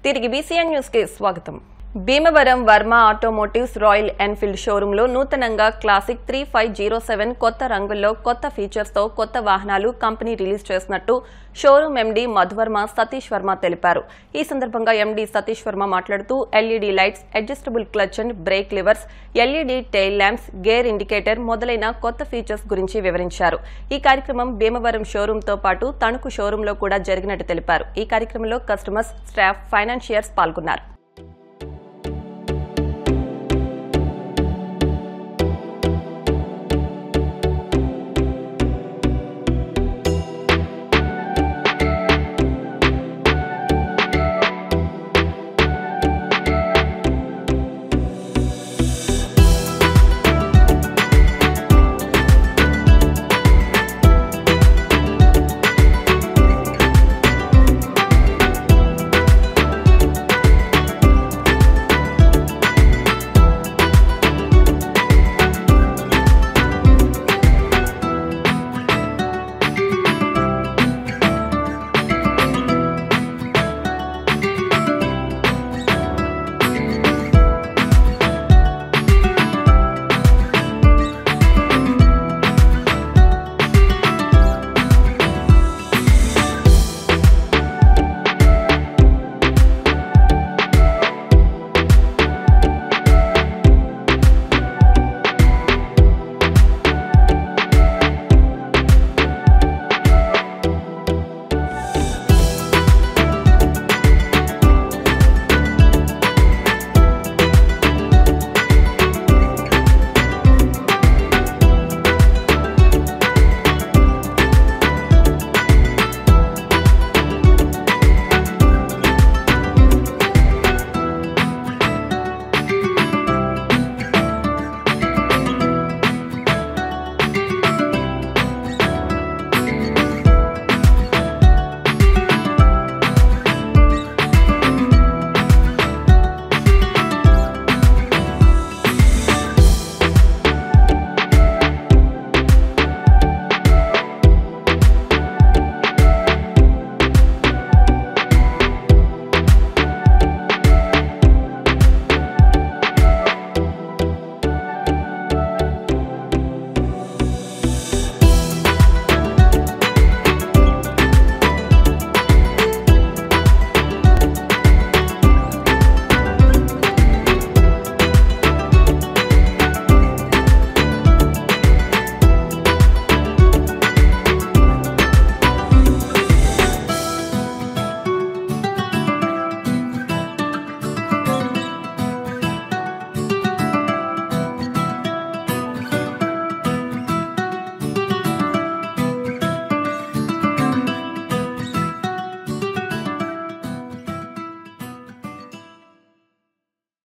తిరిగి BCN news కి స్వాగతం. Bhimavaram Varma automotives royal Enfield షోరూంలో నూతనంగా క్లాసిక్ 3507 కొత్త రంగుల్లో కొత్త ఫీచర్స్ తో కొత్త వాహనాలు కంపెనీ రిలీజ్ చేసినట్టు షోరూం ఎండీ మధువర్మ సతీష్ వర్మ తెలిపారు. ఈ సందర్భంగా ఎండీ సతీష్ వర్మ మాట్లాడుతూ LED lights, adjustable clutch and break levers, LED tail lamps, gear indicator మొదలైన కొత్త ఫీచర్స్ గురించి వివరించారు. ఈ కార్యక్రమం భీమవరం షోరూంతో పాటు తణుకు షోరూంలో కూడా జరిగినట్టు తెలిపారు. ఈ కార్యక్రమంలో కస్టమర్స్, స్టాఫ్, ఫైనాన్షియర్స్ పాల్గొన్నారు.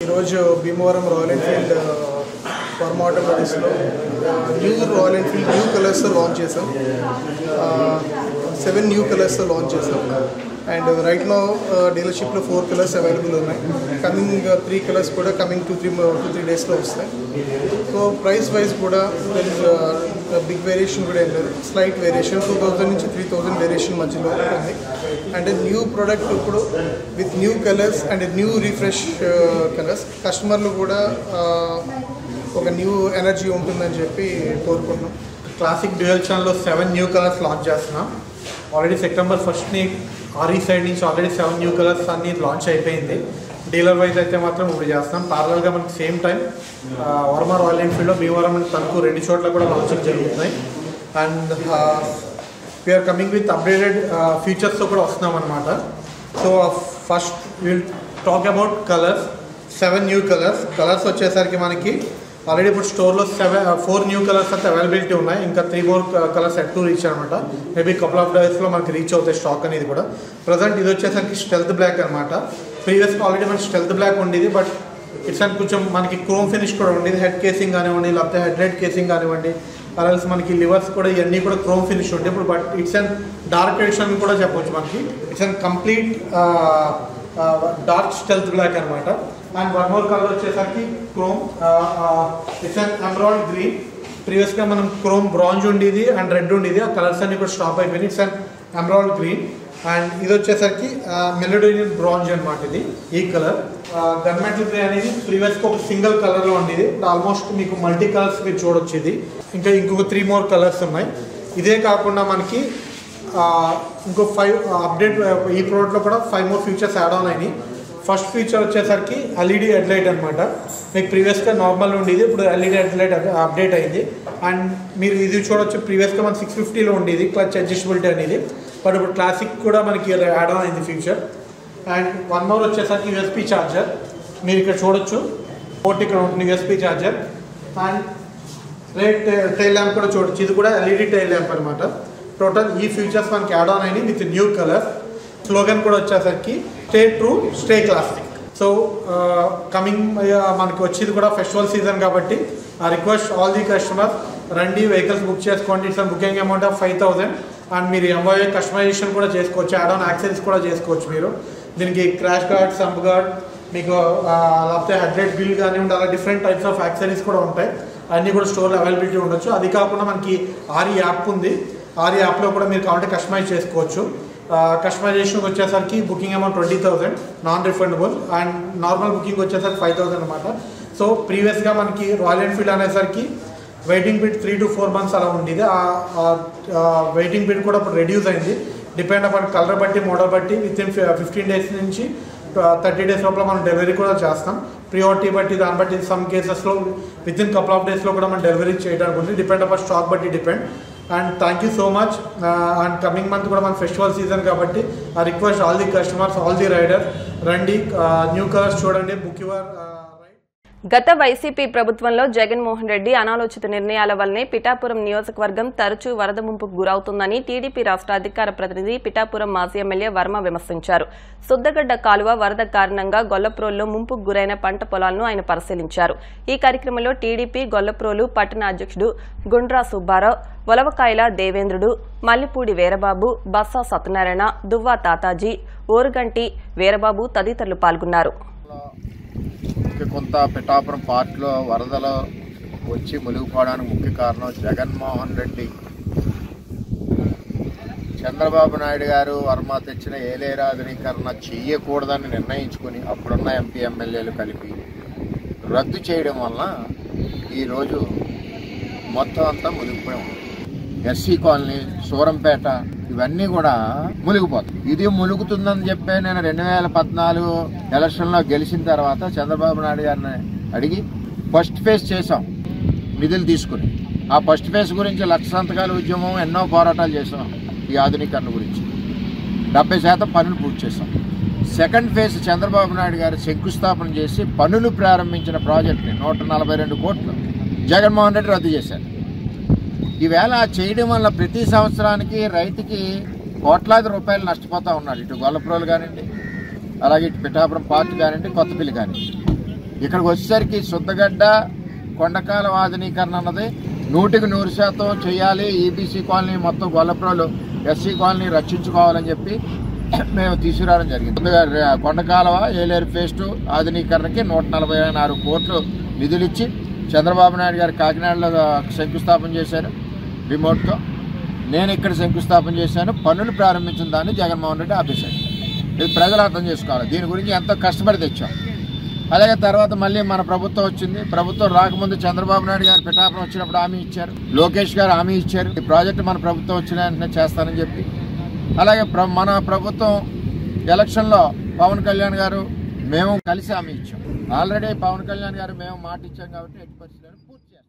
ఈరోజు భీమవరం రాయల్ ఎన్ఫీల్డ్ వర్మ ఆటోమోటివ్స్లో న్యూ రాయల్ ఎన్ఫీల్డ్ న్యూ కలర్స్తో లాంచ్ చేసాం. 7 న్యూ కలర్స్తో లాంచ్ చేసాం. అండ్ రైట్ నో డీలర్షిప్లో 4 కలర్స్ అవైలబుల్ ఉన్నాయి. కమింగ్ 3 కలర్స్ కూడా కమింగ్ 2-3 డేస్లో వస్తాయి. సో ప్రైస్ వైజ్ కూడా బిగ్ వేరియేషన్ కూడా ఏం లేదు, స్లైట్ వేరియేషన్ 2000 నుంచి 3000 వేరియేషన్ మధ్యలో ఉంటుంది. అండ్ న్యూ ప్రోడక్ట్ ఇప్పుడు with new colours and new refresh colours, కస్టమర్లు కూడా ఒక న్యూ ఎనర్జీ ఉంటుందని చెప్పి కోరుకుంటున్నాం. క్లాసిక్ డ్యూయల్ ఛానల్లో 7 న్యూ కలర్స్ లాంచ్ చేస్తున్నాం. ఆల్రెడీ సెప్టెంబర్ 1ని ఆర్ఈ సైడ్ నుంచి ఆల్రెడీ 7 న్యూ కలర్స్ అన్ని లాంచ్ అయిపోయింది. డీలర్ వైజ్ అయితే మాత్రం ఇప్పుడు చేస్తున్నాం. ప్యారలల్గా మనకి సేమ్ టైం వర్మ రాయల్ ఎన్ఫీల్డ్లో భీమవరం అండ్ తణుకు 2 చోట్ల కూడా లాంచింగ్ జరుగుతున్నాయి. And we're coming with updated ఫీచర్స్తో కూడా వస్తున్నాం అనమాట. So first will talk about colours. 7 new colours వచ్చేసరికి మనకి ఆల్రెడీ ఇప్పుడు స్టోర్లో 4 న్యూ కలర్స్ అయితే అవైలబిలిటీ ఉన్నాయి. ఇంకా 3 more colours at to reach అనమాట. మేబీ కపుల్ ఆఫ్ డేస్లో మనకి రీచ్ అవుతాయి స్టాక్ అనేది కూడా. ప్రజెంట్ ఇది వచ్చేసరికి స్టెల్త్ బ్లాక్ అనమాట. ప్రీవియస్గా ఆల్రెడీ మనకి స్టెల్త్ బ్లాక్ ఉండేది, బట్ ఇట్స్ అండ్ కొంచెం మనకి క్రోమ్ ఫినిష్ కూడా ఉండేది. హెడ్ కేసింగ్ కానివ్వండి, లేకపోతే హెడ్ లైట్ కేసింగ్ కానివ్వండి, అలాగే మనకి లివర్స్ కూడా ఇవన్నీ కూడా క్రోమ్ ఫినిష్ ఉంటాయి. ఇప్పుడు but it's and dark edition కూడా చెప్పవచ్చు. మనకి it's and complete dark stealth black అనమాట. అండ్ వన్ మోర్ కలర్ వచ్చేసరికి chrome, it's and emerald green. ప్రీవియస్గా మనం క్రోమ్ బ్రాంజ్ ఉండేది అండ్ రెడ్ ఉండేది, ఆ కలర్స్ అన్ని కూడా స్టాప్ అయిపోయింది. It's and emerald green. And ఇది వచ్చేసరికి మెలోడియన్ బ్రాంజ్ అనమాట. ఇది ఈ కలర్ గన్ మెటల్ గ్రే అనేది ప్రీవియస్గా ఒక సింగిల్ కలర్లో ఉండేది. ఆల్మోస్ట్ మీకు మల్టీ కలర్స్ మీరు చూడొచ్చు. ఇది ఇంకొక 3 more కలర్స్ ఉన్నాయి. ఇదే కాకుండా మనకి ఇంకో 5 అప్డేట్ ఈ ప్రోడక్ట్లో కూడా 5 more ఫీచర్స్ యాడ్ ఆన్ అయినాయి. ఫస్ట్ ఫీచర్ వచ్చేసరికి ఎల్ఈడి హెడ్లైట్ అనమాట. మీకు ప్రీవియస్గా నార్మల్ ఉండేది, ఇప్పుడు ఎల్ఈడి హెడ్లైట్ అప్డేట్ అయింది. అండ్ మీరు ఇది చూడొచ్చు, ప్రీవియస్గా మన 650లో ఉండేది క్లచ్ అడ్జస్టబిలిటీ అనేది, బట్ ఇప్పుడు క్లాసిక్ కూడా మనకి యాడ్ ఆన్ అయింది ఫీచర్. అండ్ 1 more వచ్చేసరికి యూఎస్బీ ఛార్జర్. మీరు ఇక్కడ చూడొచ్చు, పోర్ట్ ఇక్కడ ఉంటుంది USB charger. And tail lamp కూడా చూడొచ్చు, ఇది కూడా ఎల్ఈడి టైల్ ల్యాంప్ అనమాట. టోటల్ ఈ ఫీచర్స్ మనకి యాడ్ ఆన్ అయినాయి విత్ న్యూ కలర్. స్లోగన్ కూడా వచ్చేసరికి stay true stay classic. So coming మనకి వచ్చేది కూడా ఫెస్టివల్ సీజన్ కాబట్టి ఆ రిక్వెస్ట్ ఆల్ ది కస్టమర్స్, రండి వెహికల్స్ బుక్ చేసుకోండి. It's booking amount of 5,000. And మీరు ఎంఓఏ కస్టమైజేషన్ కూడా చేసుకోవచ్చు, యాడ్ ఆన్ యాక్సెసరీస్ కూడా చేసుకోవచ్చు. మీరు దీనికి క్రాష్ గార్డ్, సంప్ గార్డ్, మీకు లేకపోతే హెడ్లైట్ బిల్ కానివ్వండి, అలా డిఫరెంట్ టైప్స్ ఆఫ్ యాక్సెసరీస్ కూడా ఉంటాయి. అన్నీ కూడా స్టోర్లో అవైలబిలిటీ ఉండొచ్చు. అది కాకుండా మనకి ఆర్ఈ యాప్ ఉంది. ఆర్ఈ యాప్లో కూడా మీరు కావాలంటే కస్టమైజ్ చేసుకోవచ్చు. కస్టమైజేషన్ వచ్చేసరికి booking amount 20,000 non refundable. And normal booking వచ్చేసరికి 5,000 అనమాట. సో ప్రీవియస్గా మనకి రాయల్ ఎన్ఫీల్డ్ అనేసరికి వెయిటింగ్ పీరియడ్ 3 to 4 months అలా ఉండేది. వెయిటింగ్ పీరియడ్ కూడా ఇప్పుడు రెడ్యూస్ అయింది. డిపెండ్ అపాన్ కలర్ బట్టి, మోడల్ బట్టి వితిన్ 15 days నుంచి 30 days లోపల మనం డెలివరీ కూడా చేస్తాం. ప్రియారిటీ బట్టి, దాన్ని బట్టి సమ్ కేసెస్లో వితిన్ కపుల్ ఆఫ్ డేస్లో కూడా మనం డెలివరీ చేయడానికి ఉంది. డిపెండ్ అపాన్ స్టాక్ బట్టి depend. And thank you so much. And coming month కూడా మన ఫెస్టివల్ సీజన్ కాబట్టి ఆ request all the customers, all the rider, రండి న్యూ కలర్స్ చూడండి, బుక్ యువర్. గత వైసీపీ ప్రభుత్వంలో జగన్మోహన్ రెడ్డి అనాలోచిత నిర్ణయాల వల్లనే పిఠాపురం నియోజకవర్గం తరచూ వరద ముంపుకు గురవుతుందని టీడీపీ రాష్ట్ర అధికార ప్రతినిధి పిఠాపురం మాజీ ఎమ్మెల్యే వర్మ విమర్శించారు. సుద్దగడ్డ కాలువ వరద కారణంగా గొల్లప్రోలులో ముంపుకు గురైన పంట పొలాలను ఆయన పరిశీలించారు. ఈ కార్యక్రమంలో టీడీపీ గొల్లప్రోలు పట్టణ అధ్యక్షుడు గుండ్రా సుబ్బారావు, ఒలవకాయల దేవేంద్రుడు, మల్లిపూడి వీరబాబు, బస్సా సత్యనారాయణ, దువ్వా తాతాజీ, ఓరుగంటి వీరబాబు తదితరులు పాల్గొన్నారు. కొంత పిఠాపురం పార్క్లో వరదలు వచ్చి మునిగిపోవడానికి ముఖ్య కారణం జగన్మోహన్ రెడ్డి, చంద్రబాబు నాయుడు గారు వర్మ తెచ్చిన ఏలేరు ఆధునీకరణ చెయ్యకూడదని నిర్ణయించుకుని అప్పుడున్న ఎంపీ ఎమ్మెల్యేలు కలిపి రద్దు చేయడం వలన ఈరోజు మొత్తం అంతా మునిగిపోయి ఉంది. ఎస్సీ కాలనీ, సూరంపేట ఇవన్నీ కూడా మునిగిపోతాయి. ఇది మునుగుతుందని చెప్పి నేను 2014 ఎలక్షన్లో గెలిచిన తర్వాత చంద్రబాబు నాయుడు గారిని అడిగి ఫస్ట్ ఫేజ్ చేసాం నిధులు తీసుకుని. ఆ ఫస్ట్ ఫేజ్ గురించి 1,00,000 సంతకాల ఉద్యమం, ఎన్నో పోరాటాలు చేసాం. ఈ ఆధునీకరణ గురించి 70% పనులు పూర్తి చేసాం. సెకండ్ ఫేజ్ చంద్రబాబు నాయుడు గారు శంకుస్థాపన చేసి పనులు ప్రారంభించిన ప్రాజెక్ట్ని 142 కోట్లు జగన్మోహన్ రెడ్డి రద్దు చేశారు. ఈవేళ చేయడం వల్ల ప్రతి సంవత్సరానికి రైతుకి కోట్లాది రూపాయలు నష్టపోతూ ఉన్నాడు. ఇటు గొల్లప్రోలు కానివ్వండి, అలాగే ఇటు పిఠాపురం పార్క్ కానివ్వండి, కొత్తపల్లి కానివ్వండి. ఇక్కడికి వచ్చేసరికి సుద్దగడ్డ కొండకాల ఆధునీకరణ అన్నది 100% చేయాలి. ఈబీసీ కాలనీ మొత్తం గొల్లప్రోలు, ఎస్సీ కాలనీ రక్షించుకోవాలని చెప్పి మేము తీసుకురావడం జరిగింది. కొండకాలవ ఏలేరు ఫేజ్ 2 ఆధునీకరణకి 144 కోట్లు నిధులిచ్చి చంద్రబాబు నాయుడు గారు కాకినాడలో శంకుస్థాపన చేశారు రిమోట్తో. నేను ఇక్కడ శంకుస్థాపన చేశాను. పనులు ప్రారంభించిన దాన్ని జగన్మోహన్ రెడ్డి ఆపేశాడు. ఇది ప్రజలు అర్థం చేసుకోవాలి. దీని గురించి ఎంతో కష్టపడి తెచ్చాం. అలాగే తర్వాత మళ్ళీ మన ప్రభుత్వం వచ్చింది. ప్రభుత్వం రాకముందు చంద్రబాబు నాయుడు గారు పిఠాపురం వచ్చినప్పుడు హామీ ఇచ్చారు, లోకేష్ గారు హామీ ఇచ్చారు, ఈ ప్రాజెక్టు మన ప్రభుత్వం వచ్చిన వెంటనే చేస్తానని చెప్పి. అలాగే మన ప్రభుత్వం ఎలక్షన్లో పవన్ కళ్యాణ్ గారు మేము కలిసి హామీ ఇచ్చాం. ఆల్రెడీ పవన్ కళ్యాణ్ గారు మేము మాట ఇచ్చాం కాబట్టి 80% పూర్తి చేస్తాం.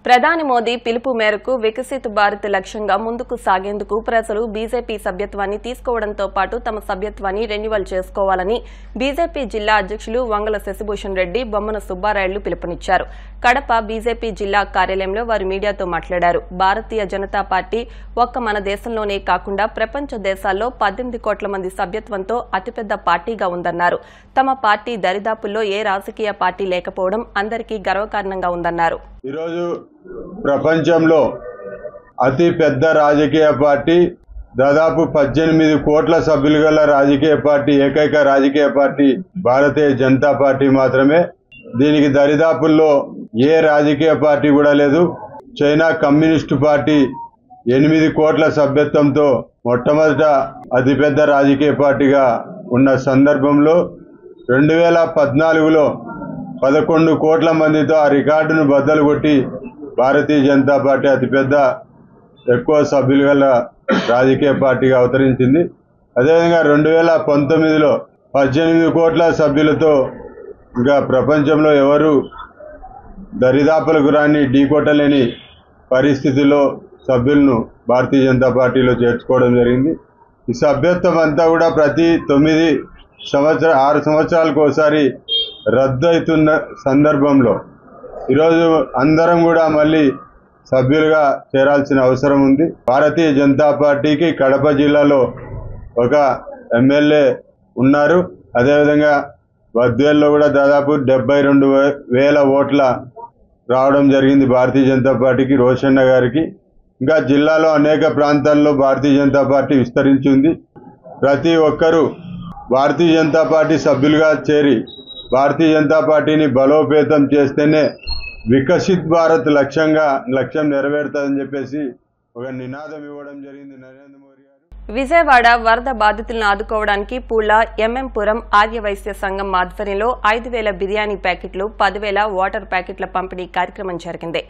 ప్రధాని మోదీ పిలుపు మేరకు వికసిత్ భారత్ లక్ష్యంగా ముందుకు సాగేందుకు ప్రజలు బీజేపీ సభ్యత్వాన్ని తీసుకోవడంతో పాటు తమ సభ్యత్వాన్ని రెన్యువల్ చేసుకోవాలని బీజేపీ జిల్లా అధ్యక్షులు వంగల శశిభూషణ్ రెడ్డి, బొమ్మన సుబ్బారాయుళ్లు పిలుపునిచ్చారు. కడప బీజేపీ జిల్లా కార్యాలయంలో వారు మీడియాతో మాట్లాడారు. భారతీయ జనతా పార్టీ ఒక్క మన దేశంలోనే కాకుండా ప్రపంచ దేశాల్లో 18 కోట్ల మంది సభ్యత్వంతో అతిపెద్ద పార్టీగా ఉందన్నారు. తమ పార్టీ దరిదాపుల్లో ఏ రాజకీయ పార్టీ లేకపోవడం అందరికీ గర్వకారణంగా ఉందన్నారు. ఈరోజు ప్రపంచంలో అతి పెద్ద రాజకీయ పార్టీ, దాదాపు 18 కోట్ల సభ్యులు గల రాజకీయ పార్టీ, ఏకైక రాజకీయ పార్టీ భారతీయ జనతా పార్టీ మాత్రమే. దీనికి దరిదాపుల్లో ఏ రాజకీయ పార్టీ కూడా లేదు. చైనా కమ్యూనిస్టు పార్టీ 8 కోట్ల సభ్యత్వంతో మొట్టమొదట అతిపెద్ద రాజకీయ పార్టీగా ఉన్న సందర్భంలో 2014లో 11 కోట్ల మందితో ఆ రికార్డును బద్దలు కొట్టి భారతీయ జనతా పార్టీ అతిపెద్ద ఎక్కువ సభ్యులు గల రాజకీయ పార్టీగా అవతరించింది. అదేవిధంగా 2019లో 18 కోట్ల సభ్యులతో ఇంకా ప్రపంచంలో ఎవరు దరిదాపులకు రాని ఢీకొట్టలేని పరిస్థితిలో సభ్యులను భారతీయ జనతా పార్టీలో చేర్చుకోవడం జరిగింది. ఈ సభ్యత్వం అంతా కూడా ప్రతి 6 సంవత్సరాలకు ఒకసారి రద్దు అవుతున్న సందర్భంలో ఈరోజు అందరం కూడా మళ్ళీ సభ్యులుగా చేరాల్సిన అవసరం ఉంది. భారతీయ జనతా పార్టీకి కడప జిల్లాలో ఒక ఎమ్మెల్యే ఉన్నారు. అదేవిధంగా బద్వేల్లో కూడా దాదాపు 72,000 ఓట్ల రావడం జరిగింది భారతీయ జనతా పార్టీకి, రోషన్న గారికి. ఇంకా జిల్లాలో అనేక ప్రాంతాల్లో భారతీయ జనతా పార్టీ విస్తరించి ఉంది. ప్రతి ఒక్కరూ భారతీయ జనతా పార్టీ సభ్యులుగా చేరి భారతీయ జనతా పార్టీని బలోపేతం చేస్తేనే వికసిత్ భారత్ లక్ష్యం నెరవేరుతుందని చెప్పేసి ఒక నినాదం ఇవ్వడం జరిగింది నరేంద్ర మోదీ గారు. విజయవాడ వరద బాధితులను ఆదుకోవడానికి పూళ్ల ఎంఎంపురం ఆర్యవైశ్య సంఘం ఆధ్వర్యంలో 5,000 బిర్యానీ ప్యాకెట్లు, 10,000 వాటర్ ప్యాకెట్ల పంపిణీ కార్యక్రమం జరిగింది.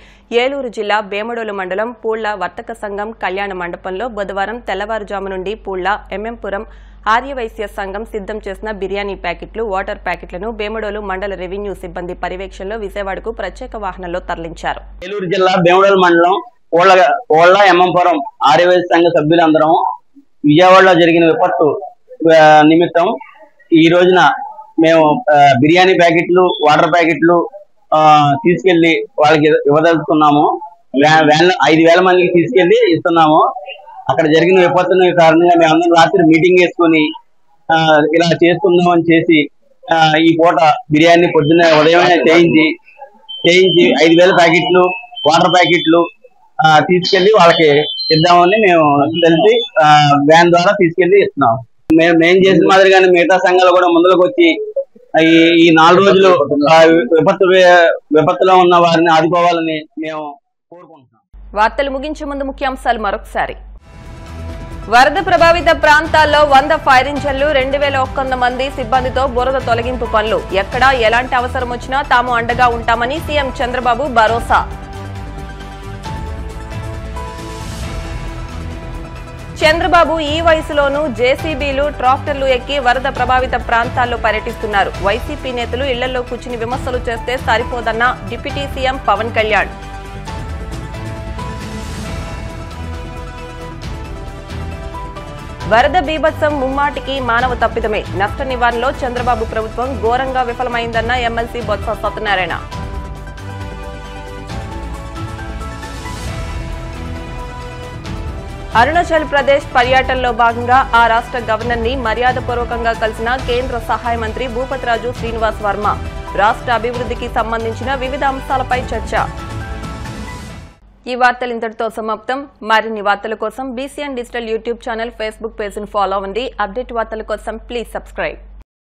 ఏలూరు జిల్లా వేమడోలు మండలం పూళ్ల వర్తక సంఘం కళ్యాణ మండపంలో బుధవారం తెల్లవారుజాము నుండి పూళ్ల ఎంఎంపురం ఆర్యవైశ్య సంఘం సిద్దం చేసిన బిర్యానీ ప్యాకెట్లు, వాటర్ ప్యాకెట్లను వేమడోలు మండల రెవెన్యూ సిబ్బంది పర్యవేక్షణలో విజయవాడకు ప్రత్యేక వాహనంలో తరలించారు. ఏలూరు జిల్లా వేమడోలు మండలం పూళ్ల ఎంఎంపురం ఆర్యవైశ్య సంఘ సభ్యులందరం విజయవాడలో జరిగిన విపత్తు నిమిత్తం ఈ రోజున మేము బిర్యానీ ప్యాకెట్లు, వాటర్ ప్యాకెట్లు తీసుకెళ్లి వాళ్ళకి ఇవ్వదలుచుకున్నాము. 5,000 మందికి తీసుకెళ్లి ఇస్తున్నాము. అక్కడ జరిగిన విపత్తుని కారణంగా మేమందరం రాత్రి మీటింగ్ వేసుకుని ఇలా చేసుకుందామని చేసి ఈ పూట బిర్యానీ పొద్దున్నే ఉదయమే చేయించి 5,000 ప్యాకెట్లు, వాటర్ ప్యాకెట్లు తీసుకెళ్లి వాళ్ళకి ఇద్దామని మేము తెలిసి వ్యాన్ ద్వారా తీసుకెళ్లి ఇస్తున్నాం. మేము చేసిన మాదిరిగానే మిగతా సంఘాలు కూడా ముందుకు వచ్చి ఈ 4 రోజులు విపత్తులో ఉన్న వారిని ఆదుకోవాలని మేము కోరుకుంటున్నాం. వార్తలు ముగించే ముందు ముఖ్యాంశాలు మరొకసారి. వరద ప్రభావిత ప్రాంతాల్లో 100 ఫైర్ ఇంజన్లు, 2,100 మంది సిబ్బందితో బురద తొలగింపు పనులు. ఎక్కడా ఎలాంటి అవసరం వచ్చినా తాము అండగా ఉంటామని సీఎం చంద్రబాబు భరోసా. చంద్రబాబు ఈ వయసులోనూ జేసీబీలు, ట్రాక్టర్లు ఎక్కి వరద ప్రభావిత ప్రాంతాల్లో పర్యటిస్తున్నారు. వైసీపీ నేతలు ఇళ్లలో కూర్చుని విమర్శలు చేస్తే సరిపోదన్న డిప్యూటీ సీఎం పవన్ కళ్యాణ్. వరద బీభత్సం ముమ్మాటికి మానవ తప్పిదమే. నష్ట నివారణలో చంద్రబాబు ప్రభుత్వం ఘోరంగా విఫలమైందన్న ఎమ్మెల్సీ బొత్స సత్యనారాయణ. అరుణాచల్ ప్రదేశ్ పర్యటనలో భాగంగా ఆ రాష్ట్ర గవర్నర్ ని మర్యాదపూర్వకంగా కలిసిన కేంద్ర సహాయ మంత్రి భూపతిరాజు శ్రీనివాస్ వర్మ. రాష్ట్ర అభివృద్ధికి సంబంధించిన వివిధ అంశాలపై చర్చ. ఈ వార్తలు ఇంతటితో సమాప్తం. మరిన్ని వార్తల కోసం BCN digital YouTube channel, Facebook page ను ఫాలో అవ్వండి. అప్డేట్ వార్తల కోసం ప్లీజ్ సబ్స్క్రైబ్.